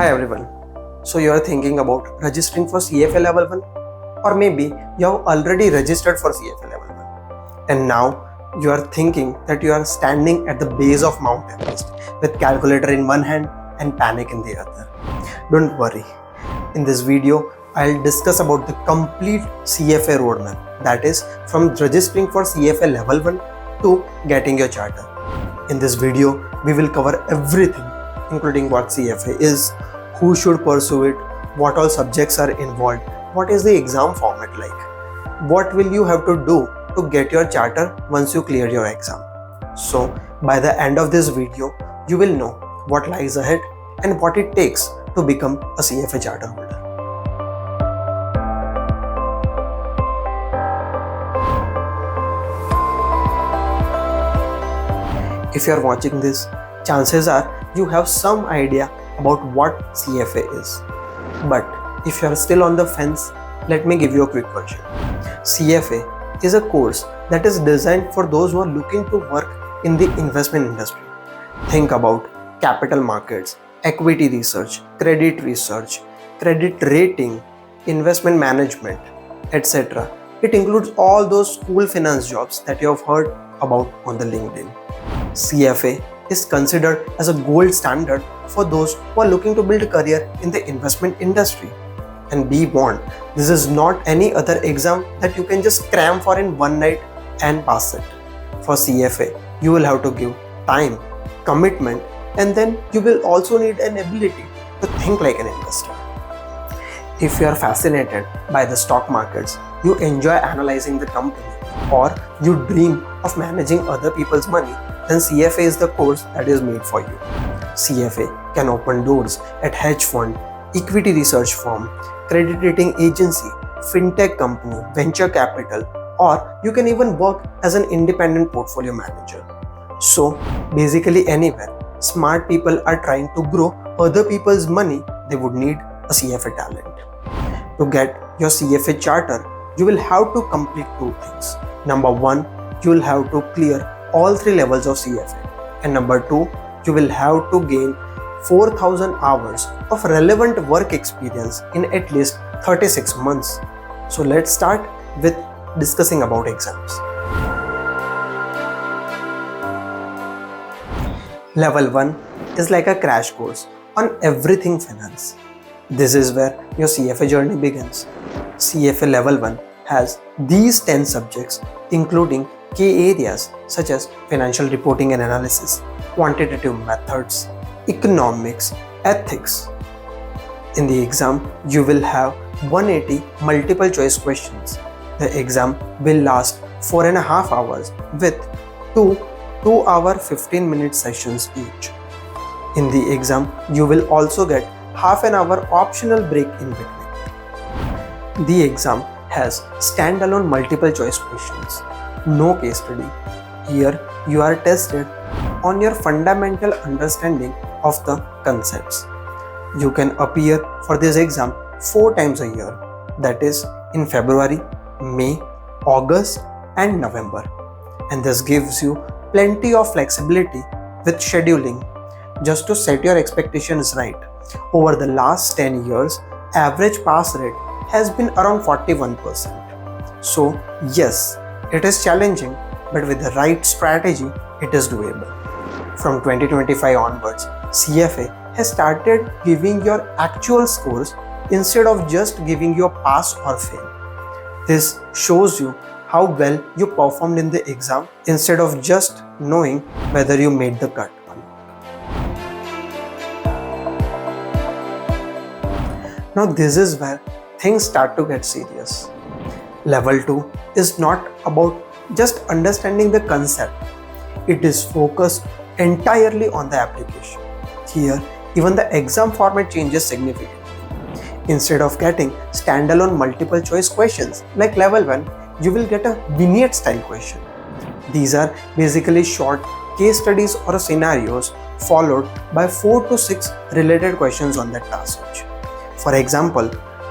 Hi everyone. So you are thinking about registering for CFA level 1, or maybe you have already registered for CFA level 1 and now you are thinking that you are standing at the base of Mount Everest with calculator in one hand and panic in the other. Don't worry. In this video, I'll discuss about the complete CFA roadmap, that is from registering for CFA level 1 to getting your charter. In this video, we will cover everything including what CFA is, who should pursue it, what all subjects are involved, what is the exam format like, what will you have to do to get your charter once you clear your exam. So by the end of this video, you will know what lies ahead and what it takes to become a CFA charter holder. If you are watching this, chances are you have some idea about what CFA is. But if you are still on the fence, let me give you a quick version. CFA is a course that is designed for those who are looking to work in the investment industry. Think about capital markets, equity research, credit rating, investment management, etc. It includes all those school finance jobs that you have heard about on the LinkedIn. CFA is considered as a gold standard for those who are looking to build a career in the investment industry. And be warned, this is not any other exam that you can just cram for in one night and pass it. For CFA, you will have to give time, commitment, and then you will also need an ability to think like an investor. If you are fascinated by the stock markets, you enjoy analyzing the company, or you dream of managing other people's money, then CFA is the course that is made for you. CFA can open doors at hedge fund, equity research firm, credit rating agency, fintech company, venture capital, or you can even work as an independent portfolio manager. So basically anywhere smart people are trying to grow other people's money, they would need a CFA talent. To get your CFA charter, you will have to complete two things. Number one, you will have to clear all three levels of CFA. And number two, you will have to gain 4,000 hours of relevant work experience in at least 36 months. So let's start with discussing about exams. Level 1 is like a crash course on everything finance. This is where your CFA journey begins. CFA level 1 has these 10 subjects, including key areas such as financial reporting and analysis, quantitative methods, economics, ethics. In the exam, you will have 180 multiple choice questions. The exam will last 4.5 hours with 2-hour 15-minute sessions each. In the exam, you will also get half an hour optional break in between. The exam has standalone multiple choice questions. No case study. Here you are tested on your fundamental understanding of the concepts. You can appear for this exam 4 times a year, that is in February, May, August and November. And this gives you plenty of flexibility with scheduling. Just to set your expectations right, over the last 10 years, average pass rate has been around 41%. So yes, it is challenging, but with the right strategy, it is doable. From 2025 onwards, CFA has started giving your actual scores instead of just giving you a pass or fail. This shows you how well you performed in the exam instead of just knowing whether you made the cut. Now this is where things start to get serious. Level 2 is not about just understanding the concept. It is focused entirely on the application. Here, even the exam format changes significantly. Instead of getting standalone multiple choice questions like level 1, you will get a vignette style question. These are basically short case studies or scenarios followed by 4 to 6 related questions on that task. For example,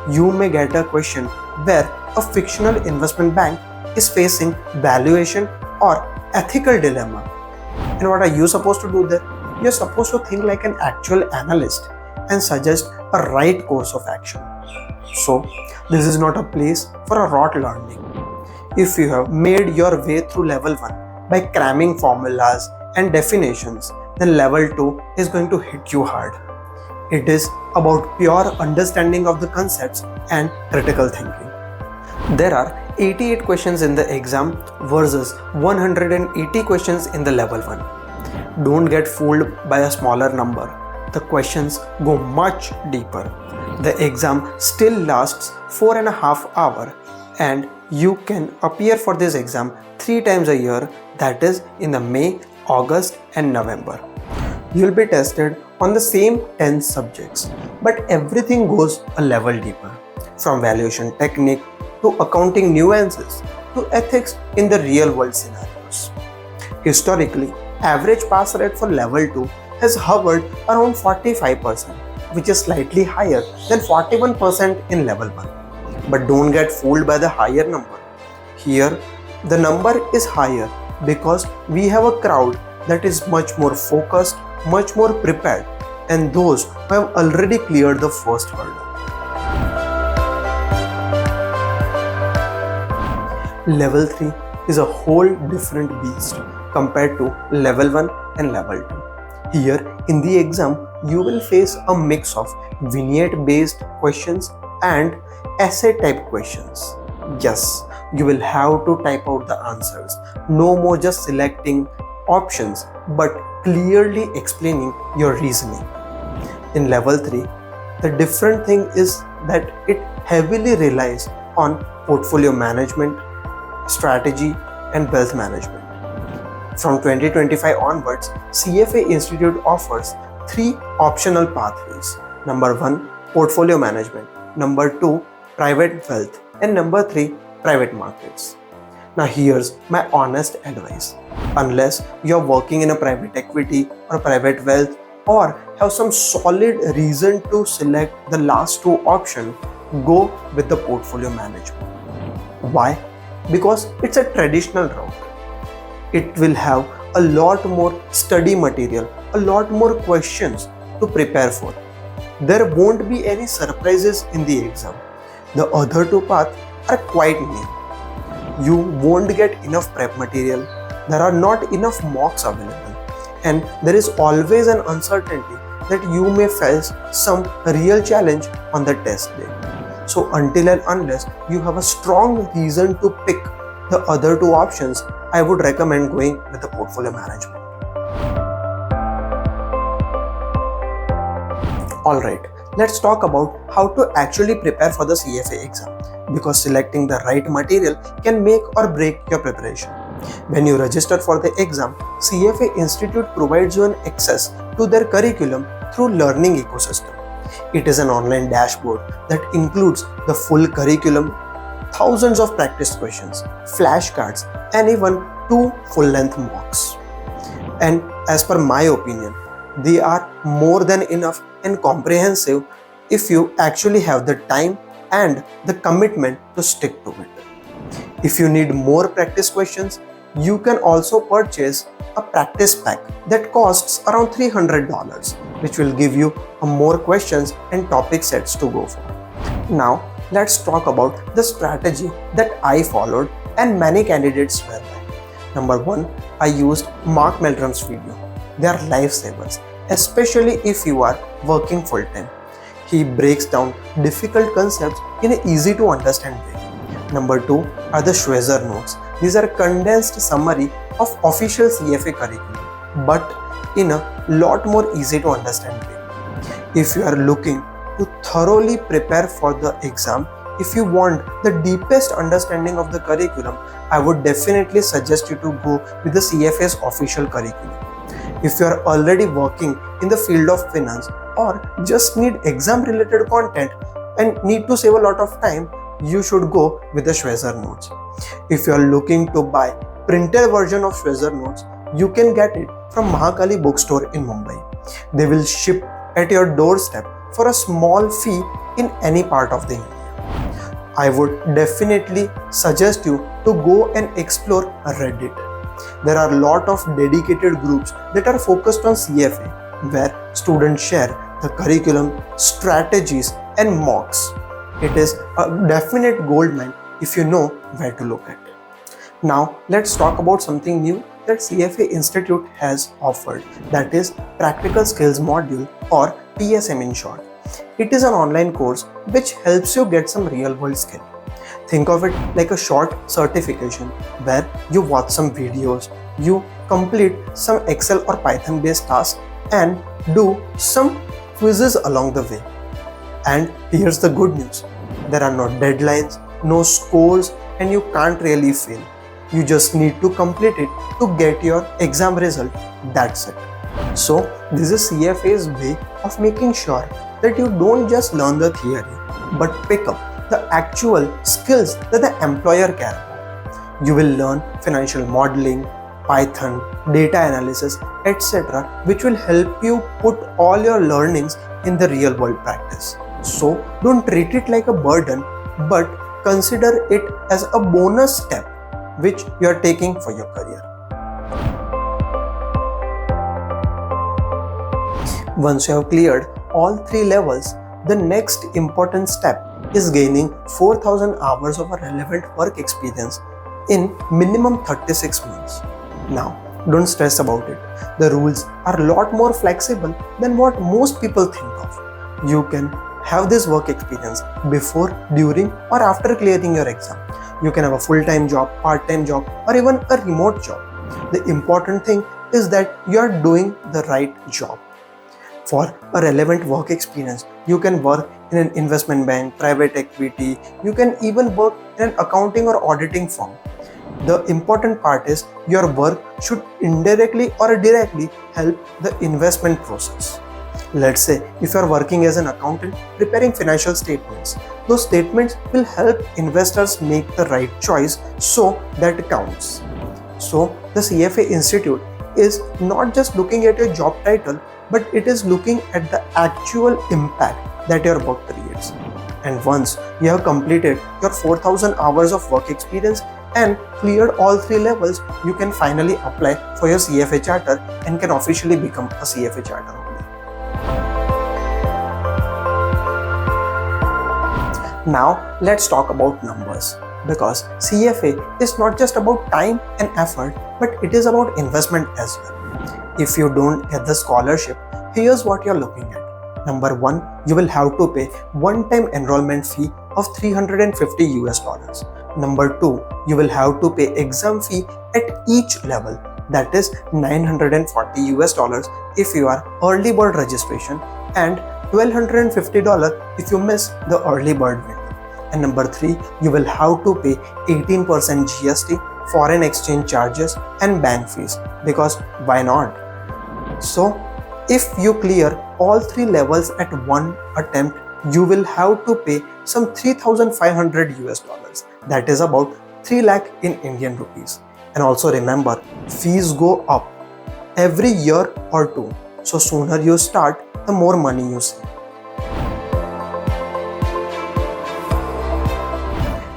you may get a question where a fictional investment bank is facing valuation or ethical dilemma. And what are you supposed to do there? You're supposed to think like an actual analyst and suggest a right course of action. So, this is not a place for a rote learning. If you have made your way through level 1 by cramming formulas and definitions, then level 2 is going to hit you hard. It is about pure understanding of the concepts and critical thinking. There are 88 questions in the exam versus 180 questions in the level 1. Don't get fooled by a smaller number. The questions go much deeper. The exam still lasts 4.5 hours and you can appear for this exam 3 times a year, that is in the May, August and November. You'll be tested on the same 10 subjects, but everything goes a level deeper, from valuation technique to accounting nuances to ethics in the real world scenarios. Historically, average pass rate for level 2 has hovered around 45%, which is slightly higher than 41% in level 1. But don't get fooled by the higher number. Here, the number is higher because we have a crowd that is much more focused, much more prepared, and those who have already cleared the first hurdle. Level 3 is a whole different beast compared to level 1 and level 2. Here in the exam, you will face a mix of vignette based questions and essay type questions. Yes, you will have to type out the answers. No more just selecting options, but clearly explaining your reasoning. In level 3, the different thing is that it heavily relies on portfolio management, strategy and wealth management. From 2025 onwards, CFA Institute offers 3 optional pathways. Number 1, portfolio management. Number 2, private wealth. And number 3, private markets. Now here's my honest advice. Unless you're working in a private equity or private wealth or have some solid reason to select the last 2 options, go with the portfolio management. Why? Because it's a traditional route. It will have a lot more study material, a lot more questions to prepare for. There won't be any surprises in the exam. The other 2 paths are quite new. You won't get enough prep material, there are not enough mocks available, and there is always an uncertainty that you may face some real challenge on the test day. So until and unless you have a strong reason to pick the other 2 options, I would recommend going with the portfolio management. Alright, let's talk about how to actually prepare for the CFA exam, because selecting the right material can make or break your preparation. When you register for the exam, CFA Institute provides you an access to their curriculum through learning ecosystem. It is an online dashboard that includes the full curriculum, thousands of practice questions, flashcards, and even 2 full-length mocks. And as per my opinion, they are more than enough and comprehensive if you actually have the time and the commitment to stick to it. If you need more practice questions, you can also purchase a practice pack that costs around $300, which will give you more questions and topic sets to go for. Now, let's talk about the strategy that I followed and many candidates swear by. Number 1, I used Mark Meldrum's video. They are lifesavers, especially if you are working full-time. He breaks down difficult concepts in an easy to understand way. Number 2 are the Schwezer notes. These are condensed summary of official CFA curriculum, but in a lot more easy to understand way. If you are looking to thoroughly prepare for the exam, if you want the deepest understanding of the curriculum, I would definitely suggest you to go with the CFA's official curriculum. If you are already working in the field of finance or just need exam related content and need to save a lot of time, you should go with the Schwezer notes. If you are looking to buy printed version of Schwezer notes, you can get it from Mahakali bookstore in Mumbai. They will ship at your doorstep for a small fee in any part of the India. I would definitely suggest you to go and explore Reddit. There are a lot of dedicated groups that are focused on CFA, where students share the curriculum, strategies, and mocks. It is a definite goldmine if you know where to look at. Now let's talk about something new that CFA Institute has offered, that is Practical Skills Module, or PSM in short. It is an online course which helps you get some real world skill. Think of it like a short certification where you watch some videos, you complete some Excel or Python based tasks, and do some quizzes along the way. And here's the good news: there are no deadlines, no scores, and you can't really fail. You just need to complete it to get your exam result. That's it. So this is CFA's way of making sure that you don't just learn the theory, but pick up the actual skills that the employer care about. You will learn financial modeling, Python, data analysis, etc., which will help you put all your learnings in the real world practice. So don't treat it like a burden, but consider it as a bonus step which you are taking for your career. Once you have cleared all 3 levels, the next important step is gaining 4,000 hours of a relevant work experience in minimum 36 months. Now, don't stress about it. The rules are a lot more flexible than what most people think of. You can have this work experience before, during, or after clearing your exam. You can have a full-time job, part-time job, or even a remote job. The important thing is that you are doing the right job. For a relevant work experience, you can work in an investment bank, private equity, you can even work in an accounting or auditing firm. The important part is your work should indirectly or directly help the investment process. Let's say if you are working as an accountant preparing financial statements, those statements will help investors make the right choice, so that counts. So the CFA Institute is not just looking at your job title, but it is looking at the actual impact that your work creates. And once you have completed your 4,000 hours of work experience and cleared all 3 levels, you can finally apply for your CFA Charter and can officially become a CFA Charterholder. Now let's talk about numbers, because CFA is not just about time and effort, but it is about investment as well. If you don't get the scholarship, here's what you're looking at. Number 1, you will have to pay one-time enrollment fee of $350 US. Number 2, you will have to pay exam fee at each level, that is $940 US if you are early bird registration and $1,250 if you miss the early bird window. And number 3, you will have to pay 18% GST, foreign exchange charges, and bank fees, because why not? So if you clear all 3 levels at one attempt, you will have to pay some 3,500 US. That is about 3 lakh in Indian rupees. And also remember, fees go up every year or 2. So sooner you start, the more money you save.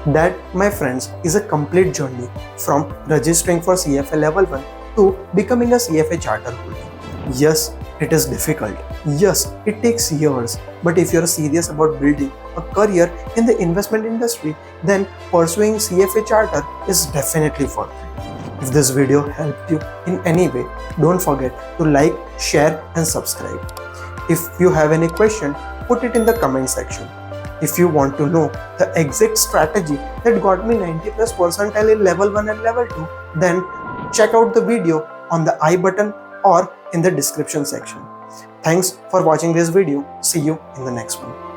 That, my friends, is a complete journey from registering for CFA level 1 to becoming a CFA charter holder. Yes, it is difficult. Yes, it takes years. But if you're serious about building a career in the investment industry, then pursuing CFA charter is definitely worth it. If this video helped you in any way, don't forget to like, share, and subscribe. If you have any question, put it in the comment section. If you want to know the exact strategy that got me 90+ percentile in level 1 and level 2, then check out the video on the I button or in the description section. Thanks for watching this video. See you in the next one.